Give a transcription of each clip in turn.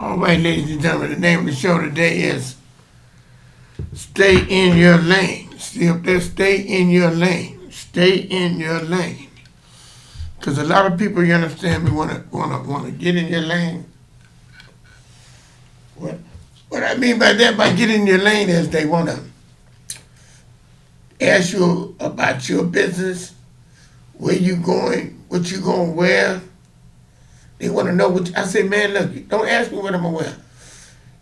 All right, ladies and gentlemen, the name of the show today is Stay in Your Lane. See up there, stay in your lane. Stay in your lane. Because a lot of people, you understand me, wanna get in your lane. What I mean by that, by getting in your lane, is they wanna ask you about your business, where you going, what you gonna wear. They wanna know what I say, man, look, don't ask me what I'm gonna wear.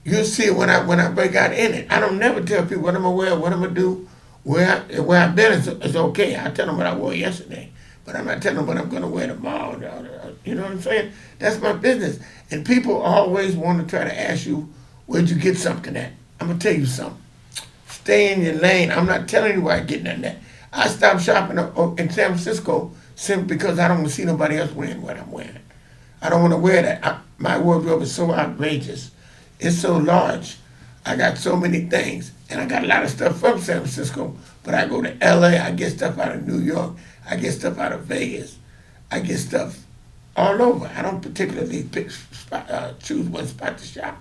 You'll see it when I break out in it. I don't never tell people what I'm gonna wear, what I'm gonna do, where I've been is okay. I tell them what I wore yesterday, but I'm not telling them what I'm gonna wear tomorrow. You know what I'm saying? That's my business. And people always want to try to ask you, where'd you get something at? I'm gonna tell you something. Stay in your lane. I'm not telling you where I get nothing at. I stopped shopping in San Francisco simply because I don't want to see nobody else wearing what I'm wearing. I don't want to wear that. My wardrobe is so outrageous. It's so large. I got so many things, and I got a lot of stuff from San Francisco. But I go to LA, I get stuff out of New York, I get stuff out of Vegas, I get stuff all over. I don't particularly choose one spot to shop.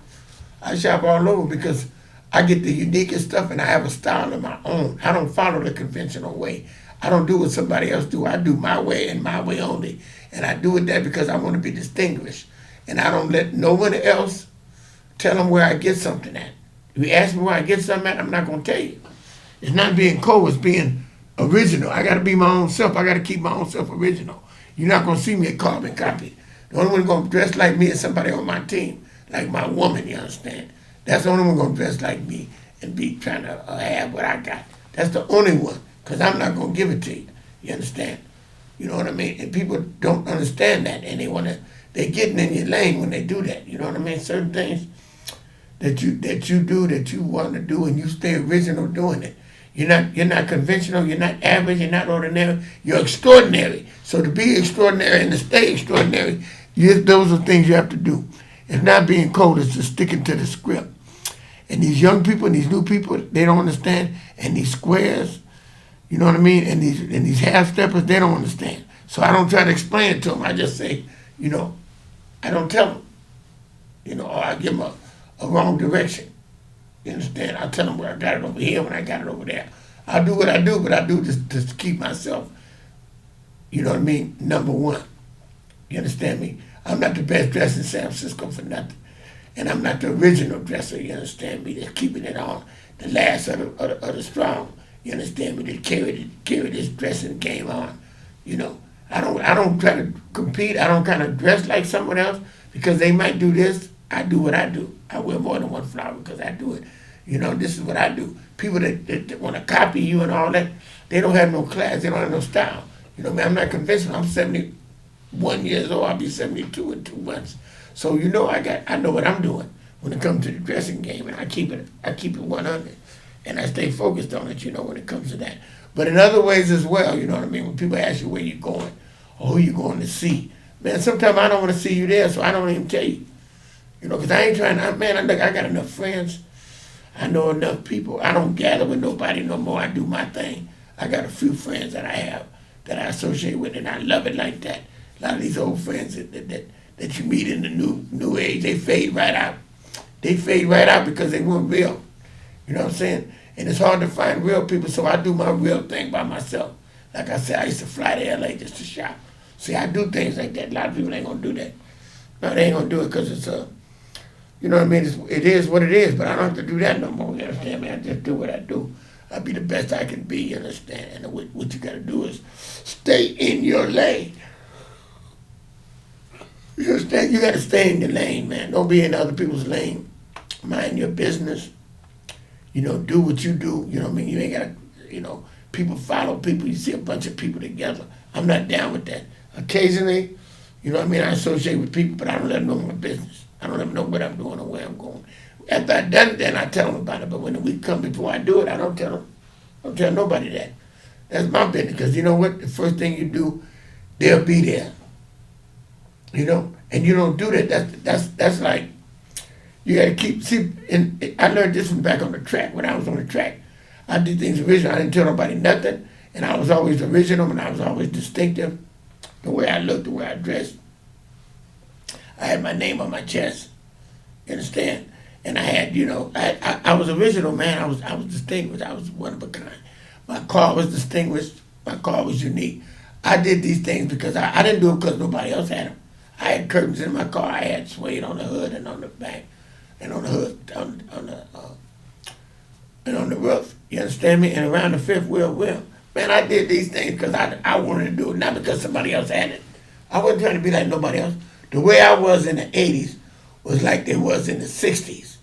I shop all over because I get the uniquest stuff, and I have a style of my own. I don't follow the conventional way. I don't do what somebody else do. I do my way and my way only, and I do it that because I want to be distinguished, and I don't let no one else tell them where I get something at. If you ask me where I get something at, I'm not going to tell you. It's not being cold, it's being original. I got to be my own self. I got to keep my own self original. You're not going to see me a carbon copy. The only one going to dress like me is somebody on my team, like my woman, you understand? That's the only one going to dress like me and be trying to have what I got. That's the only one, because I'm not going to give it to you. You understand? You know what I mean? And people don't understand that, and they're getting in your lane when they do that. You know what I mean? Certain things that you do that you want to do, and you stay original doing it. You're not conventional. You're not average. You're not ordinary. You're extraordinary. So to be extraordinary and to stay extraordinary, those are things you have to do. It's not being cold. It's just sticking to the script. And these young people and these new people, they don't understand. And these squares, you know what I mean. And these half steppers, they don't understand. So I don't try to explain it to them. I just say, I don't tell them, or I give them a wrong direction. You understand? I tell them where I got it over here when I got it over there. I do what I do, but I do this to keep myself, you know what I mean, number one. You understand me? I'm not the best dressed in San Francisco for nothing. And I'm not the original dresser, you understand me, that's keeping it on the last of the strong. You understand me, that carry this dressing game on. I don't try to compete. I don't kind of dress like someone else because they might do this. I do what I do. I wear more than one flower because I do it. This is what I do. People that want to copy you and all that, they don't have no class. They don't have no style. I'm not conventional. I'm 71 years old. I'll be 72 in 2 months. So I know what I'm doing when it comes to the dressing game, and I keep it 100, and I stay focused on it. When it comes to that. But in other ways as well, you know what I mean. When people ask you where you're going or who you're going to see, man, sometimes I don't want to see you there, so I don't even tell you. Because I ain't trying to, I got enough friends. I know enough people. I don't gather with nobody no more. I do my thing. I got a few friends that I have that I associate with, and I love it like that. A lot of these old friends that you meet in the new age, they fade right out. They fade right out because they weren't real. You know what I'm saying? And it's hard to find real people, so I do my real thing by myself. Like I said, I used to fly to LA just to shop. See, I do things like that. A lot of people ain't going to do that. No, they ain't going to do it because it's you know what I mean? It is what it is, but I don't have to do that no more. You understand me? I just do what I do. I'll be the best I can be, you understand? And what you got to do is stay in your lane. You understand? You got to stay in your lane, man. Don't be in other people's lane. Mind your business. Do what you do. You know what I mean? You ain't got to, people follow people. You see a bunch of people together. I'm not down with that. Occasionally, I associate with people, but I don't let them know my business. I don't let them know what I'm doing or where I'm going. After I've done it, then I tell them about it. But when the week comes before I do it, I don't tell them. I don't tell nobody that. That's my business. Because you know what? The first thing you do, they'll be there. And you don't do that. That's like, you got to keep, see, and I learned this from back on the track. When I was on the track, I did things original. I didn't tell nobody nothing. And I was always original, and I was always distinctive. The way I looked, the way I dressed. I had my name on my chest. You understand? And I had, I was original, man. I was distinguished. I was one of a kind. My car was distinguished. My car was unique. I did these things because I didn't do it because nobody else had them. I had curtains in my car. I had suede on the hood and on the back, and on the hood on the and on the roof. You understand me? And around the fifth wheel. Man, I did these things because I wanted to do it, not because somebody else had it. I wasn't trying to be like nobody else. The way I was in the 80s was like they was in the 60s.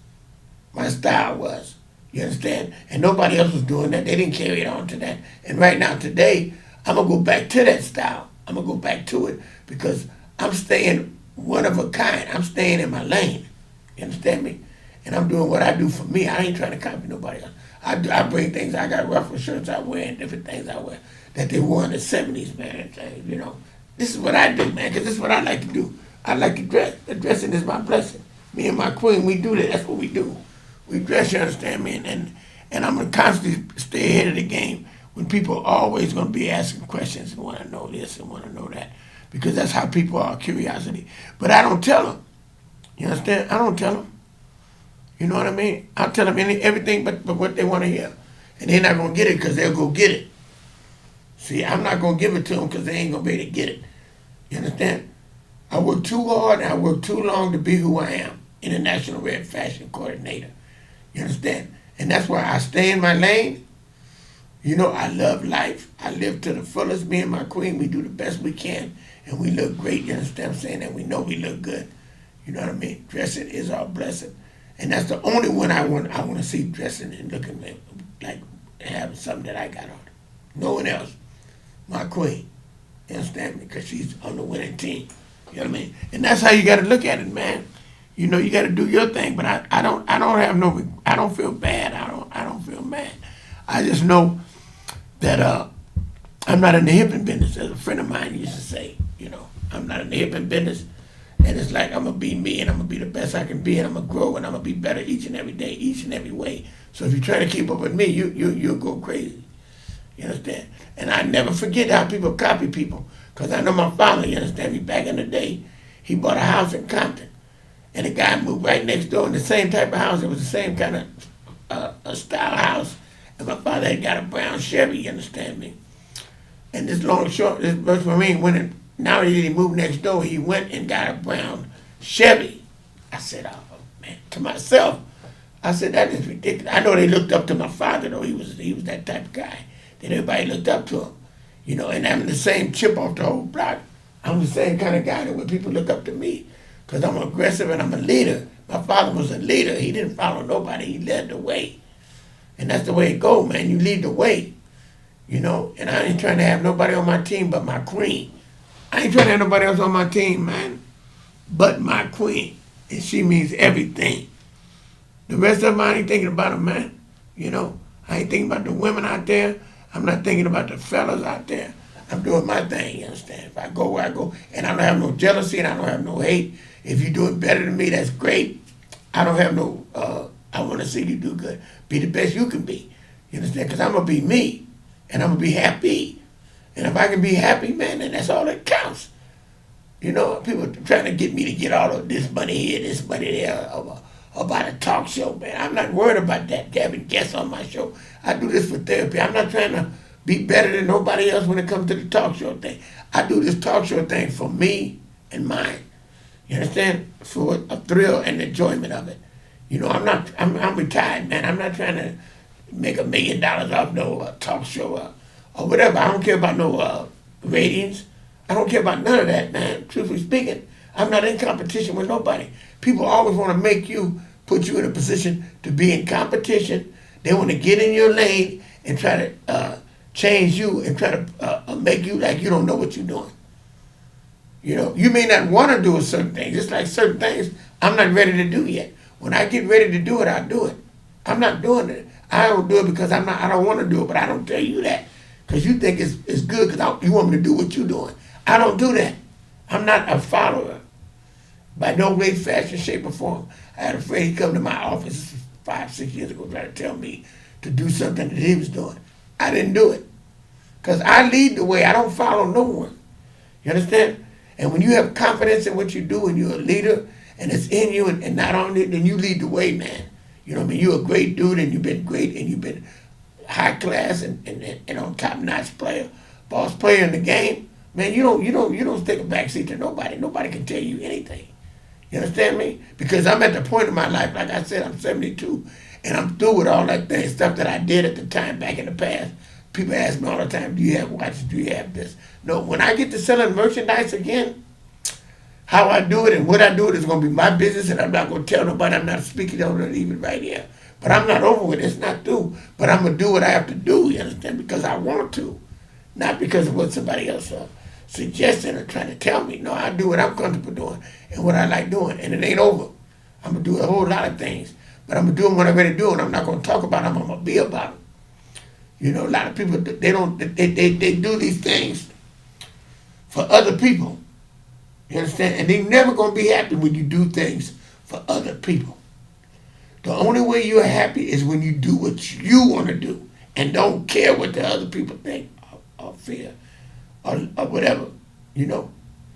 My style was. You understand? And nobody else was doing that. They didn't carry it on to that. And right now, today, I'm going to go back to that style. I'm going to go back to it because I'm staying one of a kind. I'm staying in my lane. You understand me? And I'm doing what I do for me. I ain't trying to copy nobody else. I bring things. I got ruffle shirts I wear and different things I wear that they wore in the 70s, man. This is what I do, man, because this is what I like to do. I like to dress. The dressing is my blessing. Me and my queen, we do that. That's what we do. We dress, you understand me? And I'm going to constantly stay ahead of the game when people are always going to be asking questions and want to know this and want to know that. Because that's how people are, curiosity. But I don't tell them. You understand? I don't tell them. You know what I mean? I'll tell them everything but what they want to hear. And they're not going to get it because they'll go get it. See, I'm not going to give it to them because they ain't going to be able to get it. You understand? I work too hard and I work too long to be who I am, International Red Fashion Coordinator. You understand? And that's why I stay in my lane. I love life. I live to the fullest. Me and my queen, we do the best we can. And we look great, you understand what I'm saying? And we know we look good. You know what I mean? Dressing is our blessing. And that's the only one I want to see dressing and looking like having something that I got on. No one else. My queen. You understand me? Because she's on the winning team. You know what I mean? And that's how you got to look at it, man. You got to do your thing. But I don't feel bad. I don't feel mad. I just know that I'm not in the hipping business, as a friend of mine used to say. I'm not in the hipping business. And it's like I'm going to be me and I'm going to be the best I can be and I'm going to grow and I'm going to be better each and every day, each and every way. So if you try to keep up with me, you'll go crazy. You understand? And I never forget how people copy people. Because I know my father, you understand me, back in the day, he bought a house in Compton. And the guy moved right next door in the same type of house. It was the same kind of a style house. And my father had got a brown Chevy, you understand me? And this West Marine went in. Now that he moved next door, he went and got a brown Chevy. I said, oh, man, to myself, I said, that is ridiculous. I know they looked up to my father, though. He was that type of guy. That everybody looked up to him. And I'm the same chip off the whole block. I'm the same kind of guy that when people look up to me. Because I'm aggressive and I'm a leader. My father was a leader. He didn't follow nobody. He led the way. And that's the way it goes, man. You lead the way. And I ain't trying to have nobody on my team but my queen. I ain't trying to have nobody else on my team, man, but my queen. And she means everything. The rest of them, I ain't thinking about them, man. I ain't thinking about the women out there. I'm not thinking about the fellas out there. I'm doing my thing, you understand? If I go where I go, and I don't have no jealousy and I don't have no hate. If you do it better than me, that's great. I don't have no, I want to see you do good. Be the best you can be. You understand? Because I'm going to be me, and I'm going to be happy. And if I can be happy, man, then that's all that counts. People trying to get me to get all of this money here, this money there, about a talk show, man. I'm not worried about that, having guests on my show. I do this for therapy. I'm not trying to be better than nobody else when it comes to the talk show thing. I do this talk show thing for me and mine. You understand? For a thrill and enjoyment of it. I'm retired, man. I'm not trying to make $1 million off no talk show or whatever. I don't care about no ratings. I don't care about none of that, man. Truthfully speaking, I'm not in competition with nobody. People always want to put you in a position to be in competition. They want to get in your lane and try to change you and try to make you like you don't know what you're doing. You may not want to do a certain thing. Just like certain things I'm not ready to do yet. When I get ready to do it, I'll do it. I'm not doing it. I don't do it because I don't want to do it, but I don't tell you that. Because you think it's good because you want me to do what you're doing. I don't do that. I'm not a follower. By no way, fashion, shape, or form. I had a friend, he come to my office 5-6 years ago trying to tell me to do something that he was doing. I didn't do it. Because I lead the way. I don't follow no one. You understand? And when you have confidence in what you do and you're a leader and it's in you, and not only, then you lead the way, man. You know what I mean? You're a great dude, and you've been great, and you've been high class and on top notch player, boss player in the game. Man, you don't take a backseat to nobody. Nobody can tell you anything. You understand me? Because I'm at the point in my life, like I said, I'm 72, and I'm through with all that thing, stuff that I did at the time back in the past. People ask me all the time, do you have watches? Do you have this? No, when I get to selling merchandise again, how I do it and what I do it is going to be my business, and I'm not going to tell nobody. I'm not speaking on it even right here. But I'm not over with it. It's not through. But I'm going to do what I have to do, you understand, because I want to, not because of what somebody else suggesting or trying to tell me. No, I do what I'm comfortable doing and what I like doing, and it ain't over. I'm going to do a whole lot of things, but I'm going to do them when I'm ready to do it. I'm not going to talk about them. I'm going to be about them. You know, a lot of people, they do these things for other people. You understand? And they're never going to be happy when you do things for other people. The only way you're happy is when you do what you want to do and don't care what the other people think or feel or whatever. You know,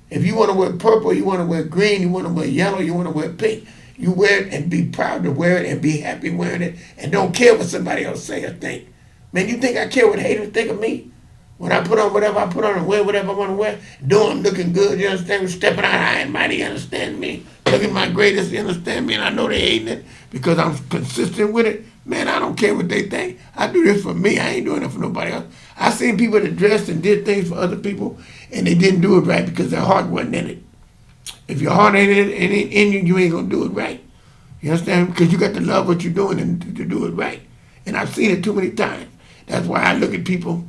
if you want to wear purple, you want to wear green, you want to wear yellow, you want to wear pink, you wear it and be proud to wear it and be happy wearing it and don't care what somebody else say or think. Man, you think I care what haters think of me? When I put on whatever I put on and wear whatever I want to wear, doing, looking good, you understand me? Stepping out high and mighty, you understand me? Looking my greatest, you understand me? And I know they hating it because I'm consistent with it. Man, I don't care what they think. I do this for me. I ain't doing it for nobody else. I seen people that dressed and did things for other people and they didn't do it right because their heart wasn't in it. If your heart ain't in you, you ain't going to do it right. You understand? Because you got to love what you're doing and to do it right. And I've seen it too many times. That's why I look at people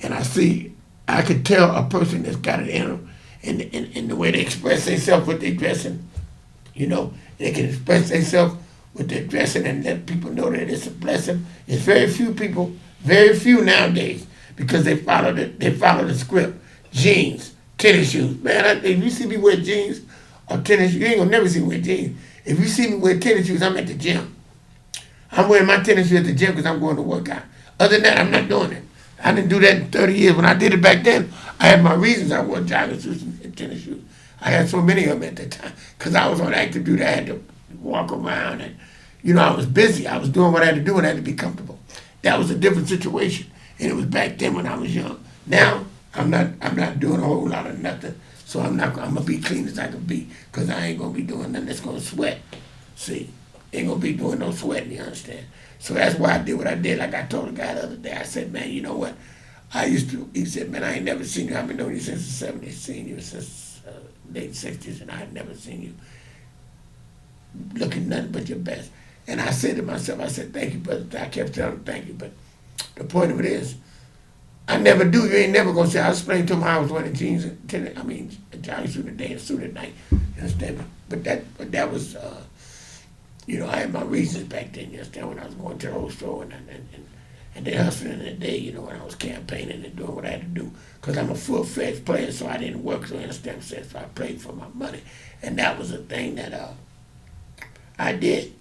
and I could tell a person that's got it in them, and the way they express themselves with their dressing. You know, they can express themselves with their dressing and let people know that it's a blessing. There's very few nowadays, because they follow the script. Jeans, tennis shoes. Man, if you see me wear jeans or tennis shoes, you ain't gonna never see me wear jeans. If you see me wear tennis shoes, I'm at the gym. I'm wearing my tennis shoes at the gym because I'm going to work out. Other than that, I'm not doing it. I didn't do that in 30 years. When I did it back then, I had my reasons. I wore jogging shoes and tennis shoes. I had so many of them at that time because I was on active duty. I had to walk around and, you know, I was busy. I was doing what I had to do and I had to be comfortable. That was a different situation, and it was back then when I was young. Now, I'm not doing a whole lot of nothing, so I'm gonna be clean as I can be because I ain't gonna be doing nothing that's gonna sweat. See, ain't gonna be doing no sweating. You understand? So that's why I did what I did. Like I told a guy the other day, I said, man, you know what? He said, man, I ain't never seen you. I've been knowing you since the 70s, seen you since late 60s, and I had never seen you looking nothing but your best. And I said to myself, I said, thank you, brother. I kept telling him, thank you. But the point of it is, I never do. You ain't never gonna say. I explained to him how I was wearing jeans, a jogging suit a day and a suit at night. You understand me? But that was, you know, I had my reasons back then. You understand, when I was going to the whole store and then hustling in the day. You know, when I was campaigning and doing what I had to do, because I'm a full-fledged player, so I didn't work. So you understand what I'm saying? So I played for my money, and that was a thing that I did.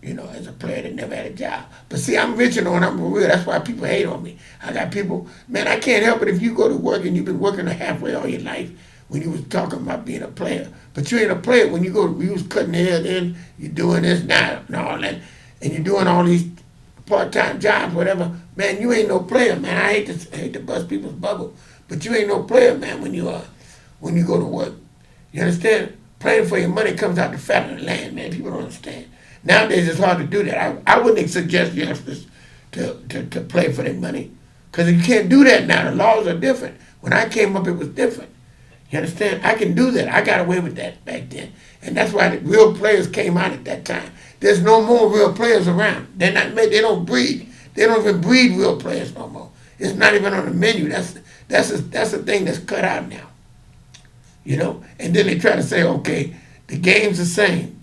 You know, as a player that never had a job. But see, I'm rich and I'm real. That's why people hate on me. I got people, man, I can't help it if you go to work and you've been working halfway all your life when you was talking about being a player. But you ain't a player when you was cutting hair then, you're doing this now and all that, and you're doing all these part-time jobs, whatever. Man, you ain't no player, man. I hate to bust people's bubble. But you ain't no player, man, when you go to work. You understand? Playing for your money comes out the fat of the land, man. People don't understand. Nowadays, it's hard to do that. I wouldn't suggest youngsters to play for their money, because you can't do that now. The laws are different. When I came up, it was different. You understand? I can do that. I got away with that back then. And that's why the real players came out at that time. There's no more real players around. They're not made. They don't breed. They don't even breed real players no more. It's not even on the menu. That's a thing that's cut out now. You know? And then they try to say, okay, the game's the same.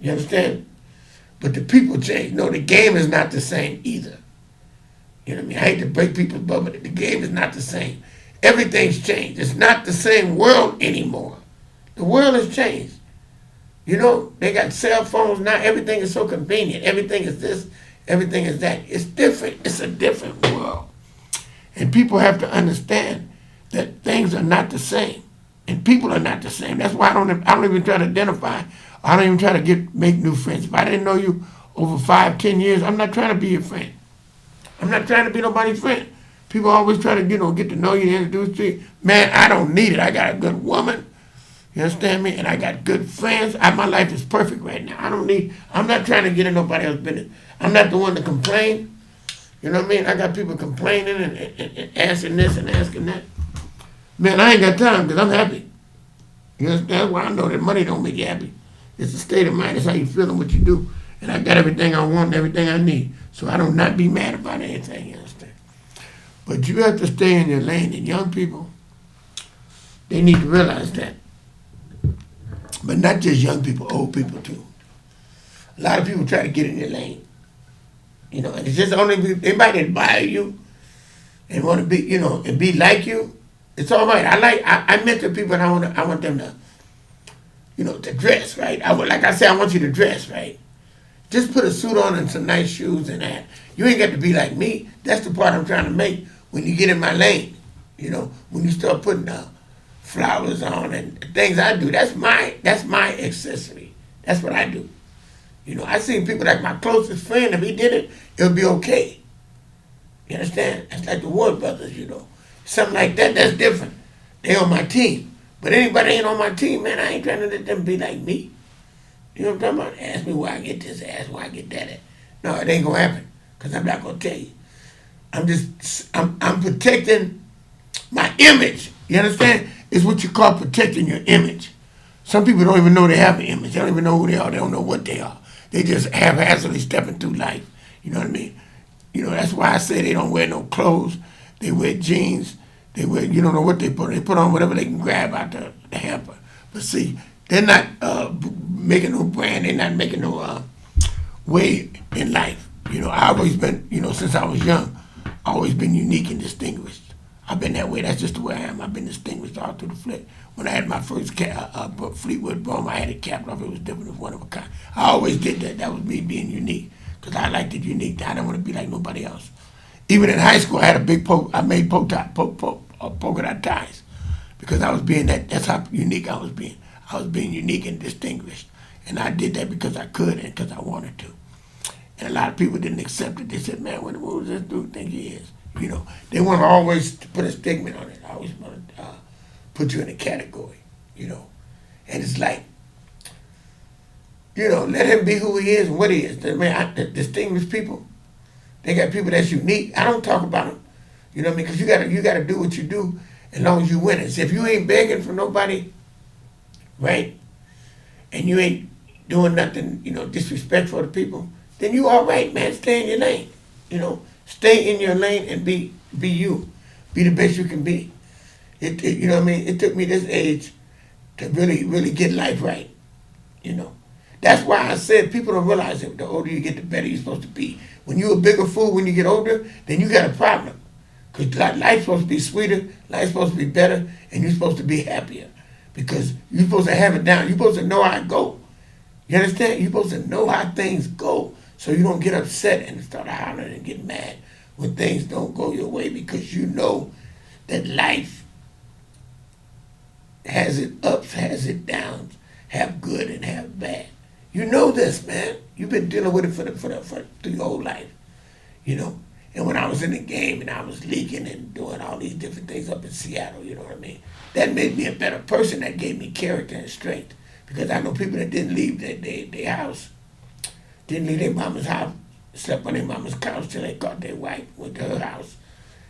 You understand? But the people change. No, the game is not the same either. You know what I mean? I hate to break people's bubble. The game is not the same. Everything's changed. It's not the same world anymore. The world has changed. You know, they got cell phones now. Everything is so convenient. Everything is this. Everything is that. It's different. It's a different world. And people have to understand that things are not the same And people are not the same. That's why I don't even try to identify. I don't even try to make new friends. If I didn't know you over 5, 10 years, I'm not trying to be your friend. I'm not trying to be nobody's friend. People always try to, get to know you, introduce you. Man, I don't need it. I got a good woman. You understand me? And I got good friends. My life is perfect right now. I'm not trying to get in nobody else's business. I'm not the one to complain. You know what I mean? I got people complaining and asking this and asking that. Man, I ain't got time because I'm happy. You understand? That's why I know that money don't make you happy. It's a state of mind. It's how you feel and what you do. And I got everything I want and everything I need. So I don't not be mad about anything, you understand? But you have to stay in your lane. And young people, they need to realize that. But not just young people, old people too. A lot of people try to get in their lane. And it's just only they might admire you and want to be, and be like you. It's all right. I mentor people and I want them to, to dress, right? Like I said, I want you to dress, right? Just put a suit on and some nice shoes and that. You ain't got to be like me. That's the part I'm trying to make when you get in my lane. When you start putting flowers on and things I do, that's my accessory. That's what I do. I seen people like my closest friend, if he did it, it'll be okay. You understand? That's like the Ward brothers, Something like that, that's different. They on my team. But anybody ain't on my team, man, I ain't trying to let them be like me. You know what I'm talking about? Ask me where I get this, ask where I get that at. No, it ain't gonna happen, because I'm not gonna tell you. I'm protecting my image. You understand? It's what you call protecting your image. Some people don't even know they have an image. They don't even know who they are. They don't know what they are. They just haphazardly stepping through life. You know what I mean? That's why I say they don't wear no clothes. They wear jeans. They wear, you don't know what they put on. They put on whatever they can grab out the hamper. But see, they're not making no brand. They're not making no way in life. I've always been, since I was young, always been unique and distinguished. I've been that way. That's just the way I am. I've been distinguished all through the flick. When I had my first Fleetwood Brom, I had it capped off. It was different. It was one of a kind. I always did that. That was me being unique, because I liked it unique. I didn't want to be like nobody else. Even in high school, I had a big I made polka dot ties, because I was being that's how unique I was being. I was being unique and distinguished, and I did that because I could and because I wanted to. And a lot of people didn't accept it. They said, "Man, what does this dude think he is?" They want to always put a stigma on it. I always want to put you in a category, And it's like, let him be who he is and what he is. Distinguished people, they got people that's unique. I don't talk about them, you know what I mean? Because you gotta do what you do as long as you win it. So if you ain't begging for nobody, right, and you ain't doing nothing, disrespectful to people, then you all right, man. Stay in your lane, Stay in your lane and be you. Be the best you can be. You know what I mean? It took me this age to really, really get life right. That's why I said people don't realize that the older you get, the better you're supposed to be. When you're a bigger fool when you get older, then you got a problem. Because life's supposed to be sweeter, life's supposed to be better, and you're supposed to be happier. Because you're supposed to have it down. You're supposed to know how it go. You understand? You're supposed to know how things go. So you don't get upset and start hollering and get mad when things don't go your way, because you know that life has its ups, has its downs, have good and have bad. You know this, man. You've been dealing with it for your whole life, And when I was in the game and I was leaking and doing all these different things up in Seattle, you know what I mean? That made me a better person. That gave me character and strength, because I know people that didn't leave their house. Didn't leave their mama's house, slept on their mama's couch till they caught their wife, went to her house.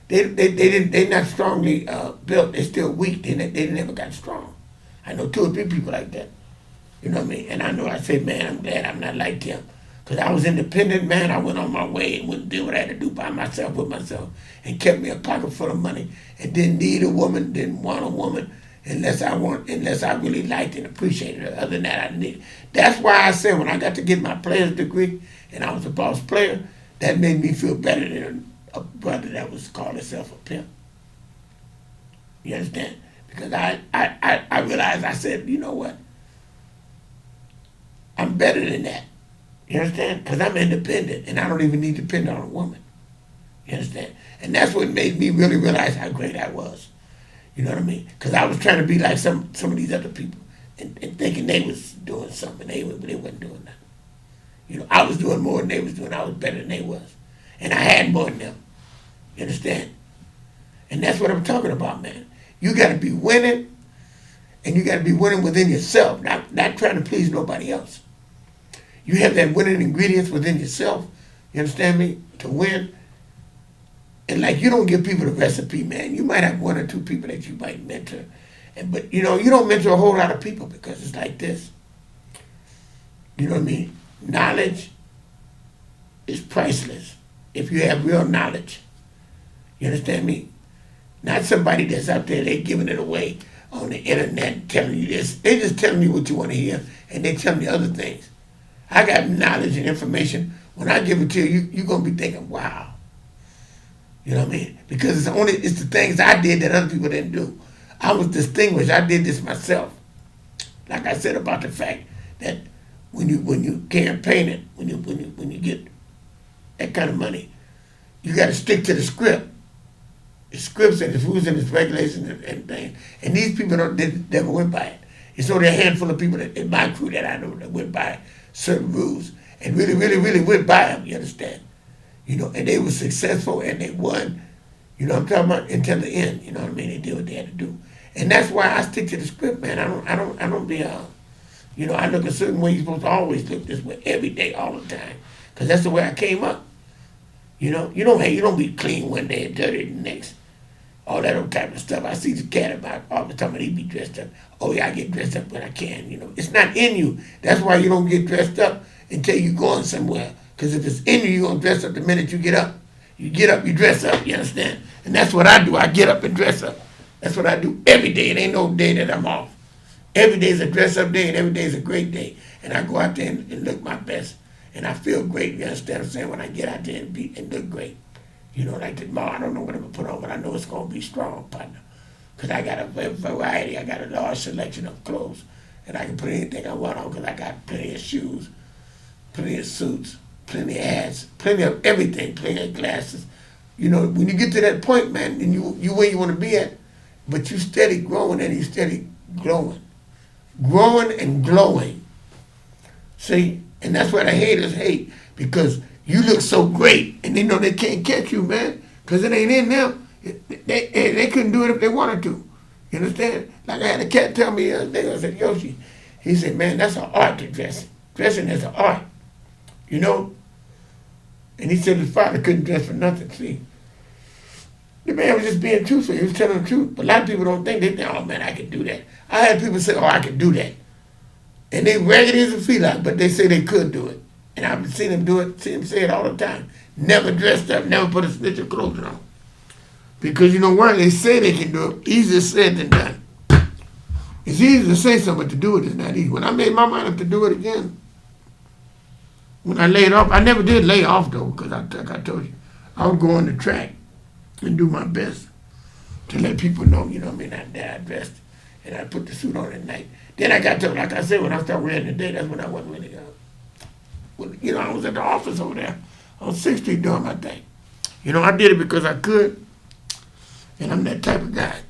They're not strongly built. They're still weak. They never got strong. I know 2 or 3 people like that. You know what I mean? And I know I say, man, I'm glad I'm not like them. Because I was independent, man. I went on my way and went and did what I had to do by myself with myself, and kept me a pocket full of money, and didn't need a woman, didn't want a woman, unless I really liked and appreciated her. Other than that, I didn't need it. That's why I said when I got to get my player's degree and I was a boss player, that made me feel better than a brother that was called himself a pimp. You understand? Because I realized, I said, you know what? I'm better than that. You understand? Because I'm independent and I don't even need to depend on a woman. You understand? And that's what made me really realize how great I was. You know what I mean? Because I was trying to be like some of these other people and thinking they was doing something. They wasn't doing nothing. You know, I was doing more than they was doing. I was better than they was. And I had more than them. You understand? And that's what I'm talking about, man. You got to be winning, and you got to be winning within yourself, not trying to please nobody else. You have that winning ingredients within yourself, you understand me, to win. And like, you don't give people the recipe, man. You might have one or two people that you might mentor. But, you know, you don't mentor a whole lot of people because it's like this. You know what I mean? Knowledge is priceless if you have real knowledge. You understand me? Not somebody that's out there, they giving it away on the internet telling you this. They just telling you what you want to hear, and they telling you other things. I got knowledge and information. When I give it to you, you're going to be thinking, wow. You know what I mean? Because it's the things I did that other people didn't do. I was distinguished. I did this myself. Like I said about the fact that when you campaign it, when you get that kind of money, you got to stick to the script. The scripts and the rules and its regulations and things. And these people never went by it. It's only a handful of people that in my crew that I know that went by certain rules and really, really, really went by them, you understand? You know, and they were successful and they won, you know what I'm talking about, until the end, you know what I mean? They did what they had to do. And that's why I stick to the script, man. I don't be, you know, I look a certain way. You're supposed to always look this way every day, all the time. Because that's the way I came up. You know, you don't be clean one day and dirty the next. All that old type of stuff. I see the cat about all the time when he be dressed up. Oh yeah, I get dressed up when I can, you know. It's not in you. That's why you don't get dressed up until you're going somewhere. Because if it's in you, you're going to dress up the minute you get up. You get up, you dress up, you understand? And that's what I do. I get up and dress up. That's what I do every day. It ain't no day that I'm off. Every day is a dress up day and every day is a great day. And I go out there and look my best. And I feel great, you understand what I'm saying, when I get out there and look great. You know, like tomorrow, I don't know what I'm going to put on, but I know it's going to be strong, partner. Because I got a variety. I got a large selection of clothes. And I can put anything I want on because I got plenty of shoes, plenty of suits, plenty of hats, plenty of everything, plenty of glasses. You know, when you get to that point, man, and you where you want to be at, but you steady growing and you steady glowing. Growing and glowing. See? And that's why the haters hate, because you look so great, and they know they can't catch you, man, because it ain't in them. They couldn't do it if they wanted to. You understand? Like I had a cat tell me the other day, I said, Yoshi, he said, man, that's an art to dressing. Dressing is an art, you know? And he said his father couldn't dress for nothing, see? The man was just being truthful. He was telling the truth. But a lot of people don't think, they think, oh, man, I can do that. I had people say, oh, I can do that. And they raggedy as a feline, but they say they could do it. And I've seen them do it, see them say it all the time. Never dressed up, never put a snitch of clothes on. Because you know why? They say they can do it. Easier said than done. It's easy to say something, but to do it is not easy. When I made my mind up to do it again, when I laid off, I never did lay off though, because like I told you, I would go on the track and do my best to let people know, you know what I mean, that I dressed and I put the suit on at night. Then I got to, like I said, when I started wearing the day, that's when I wasn't really, you know, I was at the office over there on 6th Street doing my thing. You know, I did it because I could, and I'm that type of guy.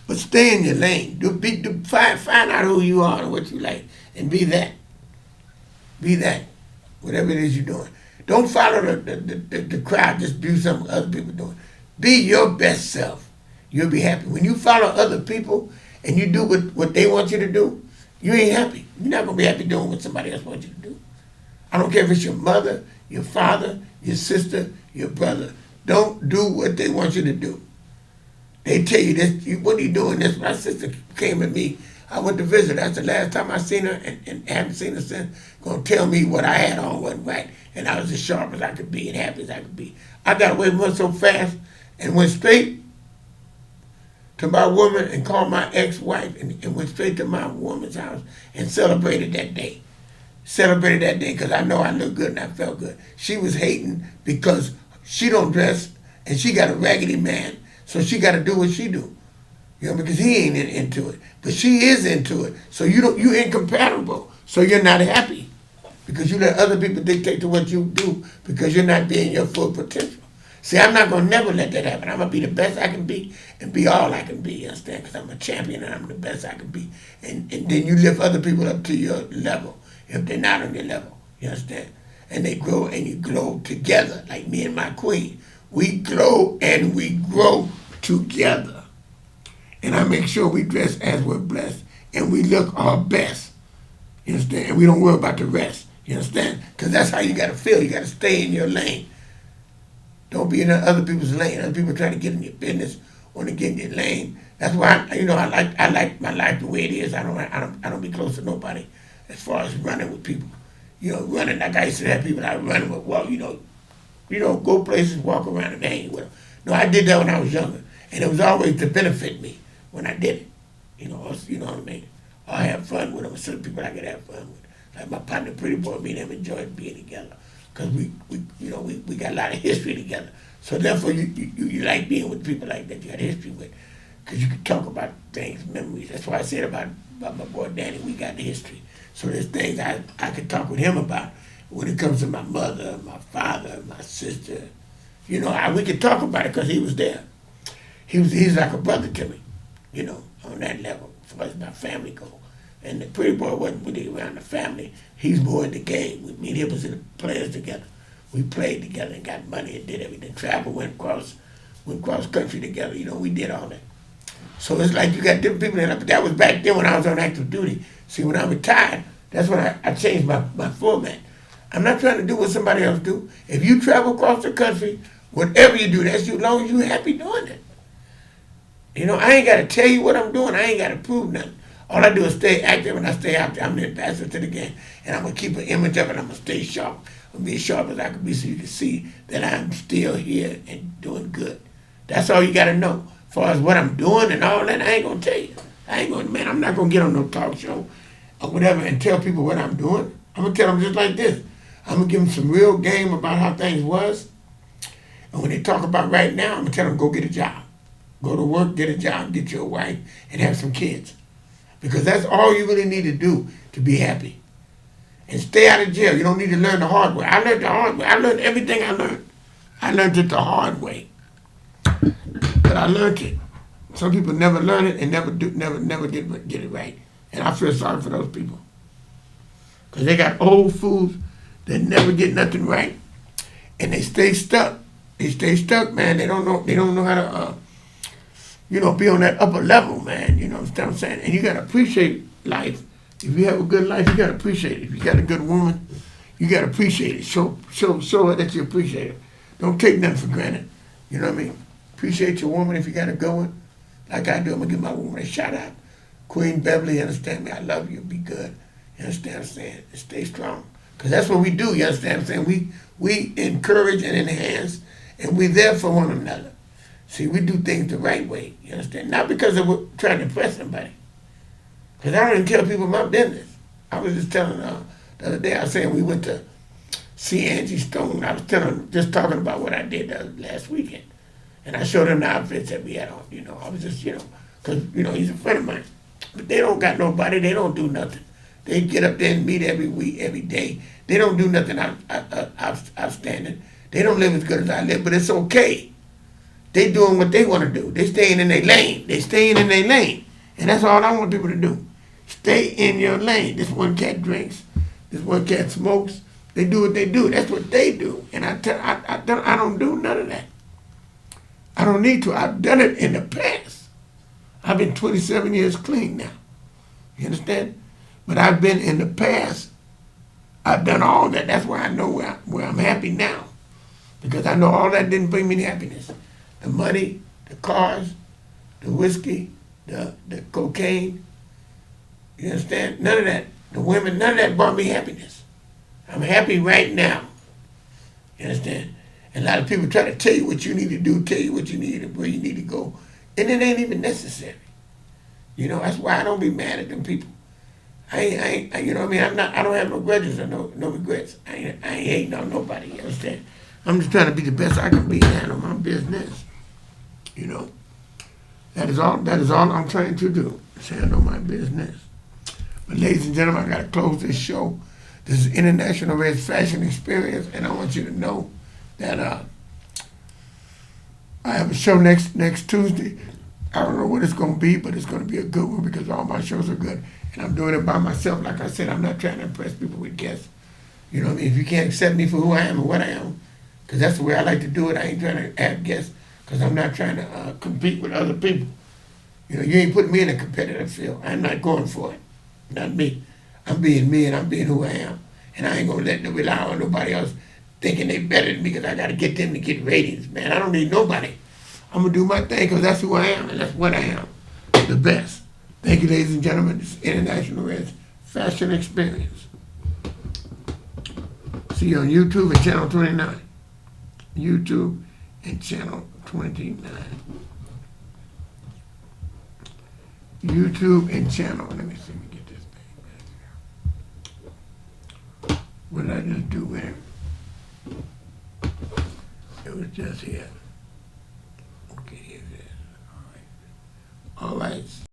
But stay in your lane. Find out who you are and what you like, and be that. Be that, whatever it is you're doing. Don't follow the crowd, just do something other people doing. Be your best self. You'll be happy. When you follow other people and you do what they want you to do, you ain't happy. You're not going to be happy doing what somebody else wants you to do. I don't care if it's your mother, your father, your sister, your brother. Don't do what they want you to do. They tell you this, what are you doing this? My sister came with me. I went to visit her. That's the last time I seen her and haven't seen her since. Gonna tell me what I had on wasn't right. And I was as sharp as I could be and happy as I could be. I got away from her so fast and went straight to my woman and called my ex-wife and went straight to my woman's house and celebrated that day. Celebrated that day because I know I looked good and I felt good. She was hating because she don't dress and she got a raggedy man, so she got to do what she do. You know, because he ain't into it. But she is into it. So you're incompatible. So you're not happy. Because you let other people dictate to what you do because you're not being your full potential. See, I'm not going to never let that happen. I'm going to be the best I can be and be all I can be, you understand? Because I'm a champion and I'm the best I can be. And then you lift other people up to your level if they're not on your level, you understand? And they grow and you grow together, like me and my queen. We grow and we grow together. And I make sure we dress as we're blessed and we look our best, you understand? And we don't worry about the rest, you understand? Because that's how you got to feel. You got to stay in your lane. Don't be in other people's lane. Other people trying to get in your business, want to get in your lane. That's why I like my life the way it is. I don't be close to nobody as far as running with people. Running like I used to have people I run with. Well, go places, walk around and hang with them. No, I did that when I was younger, and it was always to benefit me when I did it. You know what I mean. I have fun with them. Certain people I could have fun with, like my partner, Pretty Boy. Me and him enjoyed being together. Because we got a lot of history together. So therefore you like being with people like that you got history with. Because you can talk about things, memories. That's why I said about my boy Danny, we got the history. So there's things I could talk with him about when it comes to my mother, my father, my sister. We could talk about it because he was there. He's like a brother to me, on that level, as far as my family goes. And the Pretty Boy wasn't really around the family. He's more in the game. Me and him was in the players together. We played together and got money and did everything. Traveled, went cross country together. We did all that. So it's like you got different people in it. But that was back then when I was on active duty. See, when I retired, that's when I changed my format. I'm not trying to do what somebody else do. If you travel across the country, whatever you do, that's you, as long as you're happy doing it. I ain't got to tell you what I'm doing. I ain't got to prove nothing. All I do is stay active, and I stay out there. I'm the ambassador to the game, and I'm going to keep an image up, and I'm going to stay sharp. I'm going to be as sharp as I can be so you can see that I'm still here and doing good. That's all you got to know. As far as what I'm doing and all that, I ain't going to tell you. I'm not going to get on no talk show or whatever and tell people what I'm doing. I'm going to tell them just like this. I'm going to give them some real game about how things was. And when they talk about right now, I'm going to tell them, go get a job. Go to work, get a job, get you a wife, and have some kids. Because that's all you really need to do to be happy. And stay out of jail. You don't need to learn the hard way. I learned the hard way. I learned everything I learned. I learned it the hard way. But I learned it. Some people never learn it and never get it right. And I feel sorry for those people. Because they got old fools that never get nothing right. And they stay stuck. They stay stuck, man. They don't know how to be on that upper level, man. You know what I'm saying? And you got to appreciate life. If you have a good life, you got to appreciate it. If you got a good woman, you got to appreciate it. Show her that you appreciate it. Don't take nothing for granted. You know what I mean? Appreciate your woman if you got a good one. Like I do, I'm going to give my woman a shout out. Queen Beverly, understand me? I love you. Be good. You understand what I'm saying? And stay strong. Because that's what we do. You understand what I'm saying? We encourage and enhance, and we're there for one another. See, we do things the right way, you understand? Not because we're trying to impress somebody. Because I don't even tell people my business. I was just telling the other day, I was saying we went to see Angie Stone. I was just talking about what I did last weekend. And I showed them the outfits that we had on, I was just, because, he's a friend of mine. But they don't got nobody. They don't do nothing. They get up there and meet every week, every day. They don't do nothing outstanding. They don't live as good as I live, but it's okay. They doing what they want to do. They staying in their lane. And that's all I want people to do. Stay in your lane. This one cat drinks. This one cat smokes. They do what they do. That's what they do. And I don't do none of that. I don't need to. I've done it in the past. I've been 27 years clean now. You understand? But I've been in the past. I've done all that. That's why I know where I'm happy now. Because I know all that didn't bring me happiness. The money, the cars, the whiskey, the cocaine. You understand? None of that. The women, none of that brought me happiness. I'm happy right now. You understand? And a lot of people try to tell you what you need to do, tell you what you need and where you need to go. And it ain't even necessary. That's why I don't be mad at them people. I ain't you know what I mean? I don't have no grudges or no regrets. I ain't hating on nobody, you understand? I'm just trying to be the best I can be and handle my business. That is all I'm trying to do, is handle my business. But ladies and gentlemen, I got to close this show. This is International Red Fashion Experience, and I want you to know that I have a show next Tuesday. I don't know what it's gonna be, but it's gonna be a good one because all my shows are good. And I'm doing it by myself. Like I said, I'm not trying to impress people with guests. You know what I mean? If you can't accept me for who I am and what I am, because that's the way I like to do it. I ain't trying to have guests because I'm not trying to compete with other people. You know, you ain't putting me in a competitive field. I'm not going for it. Not me. I'm being me and I'm being who I am. And I ain't gonna let no rely on nobody else thinking they better than me because I gotta get them to get ratings, man. I don't need nobody. I'm gonna do my thing because that's who I am and that's what I am. The best. Thank you, ladies and gentlemen. This is International Reds Fashion Experience. See you on YouTube and Channel 29. YouTube and Channel 29. YouTube and channel. Let me see. Let me get this thing back here. What did I just do with it? It was just here. Okay, here it is. All right. All right.